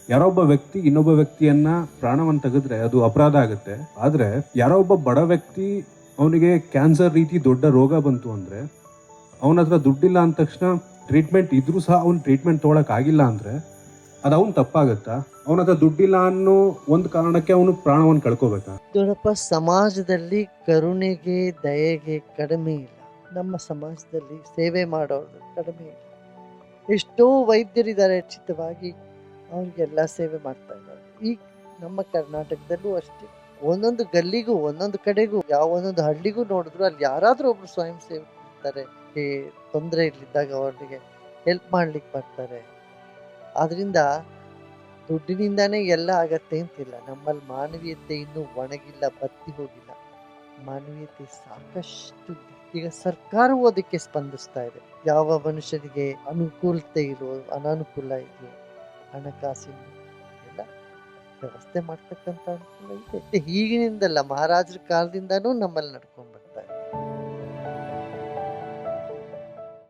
ಯಾರೋ ಒಬ್ಬ ವ್ಯಕ್ತಿ ಇನ್ನೊಬ್ಬ ವ್ಯಕ್ತಿಯನ್ನ ಪ್ರಾಣವನ್ನು ತೆಗೆದ್ರೆ ಅದು ಅಪರಾಧ ಆಗುತ್ತೆ. ಆದ್ರೆ ಯಾರೋ ಒಬ್ಬ ಬಡ ವ್ಯಕ್ತಿ ಅವನಿಗೆ ಕ್ಯಾನ್ಸರ್ ರೀತಿ ದೊಡ್ಡ ರೋಗ ಬಂತು ಅಂದ್ರೆ ಅವನ ಹತ್ರ ದುಡ್ಡಿಲ್ಲ ಅಂದ ತಕ್ಷಣ ಟ್ರೀಟ್ಮೆಂಟ್ ಇದ್ರೂ ಸಹ ಅವ್ನು ಟ್ರೀಟ್ಮೆಂಟ್ ತೊಗೊಳಕ್ ಆಗಿಲ್ಲ ಅಂದ್ರೆ ಅದು ಅವ್ನು ತಪ್ಪಾಗತ್ತಾ? ಅವನ ಹತ್ರ ದುಡ್ಡಿಲ್ಲ ಅನ್ನೋ ಒಂದು ಕಾರಣಕ್ಕೆ ಅವನು ಪ್ರಾಣವನ್ನು ಕಳ್ಕೋಬೇಕಾ? ನೋಡಪ್ಪ, ಸಮಾಜದಲ್ಲಿ ಕರುಣೆಗೆ ದಯೆಗೆ ಕಡಿಮೆ ಇಲ್ಲ. ನಮ್ಮ ಸಮಾಜದಲ್ಲಿ ಸೇವೆ ಮಾಡೋರು ಕಡಿಮೆ ಇಲ್ಲ. ಎಷ್ಟೋ ವೈದ್ಯರಿದ್ದಾರೆ, ಉಚಿತವಾಗಿ ಅವ್ರಿಗೆಲ್ಲ ಸೇವೆ ಮಾಡ್ತಾ ಇದ್ದಾರೆ. ಈ ನಮ್ಮ ಕರ್ನಾಟಕದಲ್ಲೂ ಅಷ್ಟೇ, ಒಂದೊಂದು ಗಲ್ಲಿಗೂ ಒಂದೊಂದು ಕಡೆಗೂ ಒಂದೊಂದು ಹಳ್ಳಿಗೂ ನೋಡಿದ್ರು ಅಲ್ಲಿ ಯಾರಾದ್ರೂ ಒಬ್ರು ಸ್ವಯಂ ಸೇವಕರು ಇರ್ತಾರೆ. ತೊಂದರೆ ಇಲ್ಲಿದ್ದಾಗ ಅವರಿಗೆ ಹೆಲ್ಪ್ ಮಾಡ್ಲಿಕ್ಕೆ ಬರ್ತಾರೆ. ಆದ್ರಿಂದ ದುಡ್ಡಿನಿಂದಾನೇ ಎಲ್ಲ ಆಗತ್ತೆ ಅಂತಿಲ್ಲ. ನಮ್ಮಲ್ಲಿ ಮಾನವೀಯತೆ ಇನ್ನೂ ಒಣಗಿಲ್ಲ, ಬತ್ತಿ ಹೋಗಿಲ್ಲ. ಮಾನವೀಯತೆ ಸಾಕಷ್ಟು. ಈಗ ಸರ್ಕಾರವೂ ಅದಕ್ಕೆ ಸ್ಪಂದಿಸ್ತಾ ಇದೆ. ಯಾವ ಮನುಷ್ಯನಿಗೆ ಅನುಕೂಲತೆ ಇರೋ ಅನಾನುಕೂಲ ಇದೆಯೋ ಹಣಕಾಸಿನ ಎಲ್ಲ ವ್ಯವಸ್ಥೆ ಮಾಡ್ತಕ್ಕಂಥ ಅನುಕೂಲ ಇದೆ. ಈಗಿನಿಂದಲ್ಲ, ಮಹಾರಾಜರ ಕಾಲದಿಂದಾನೂ ನಮ್ಮಲ್ಲಿ ನಡ್ಕೊಂಡು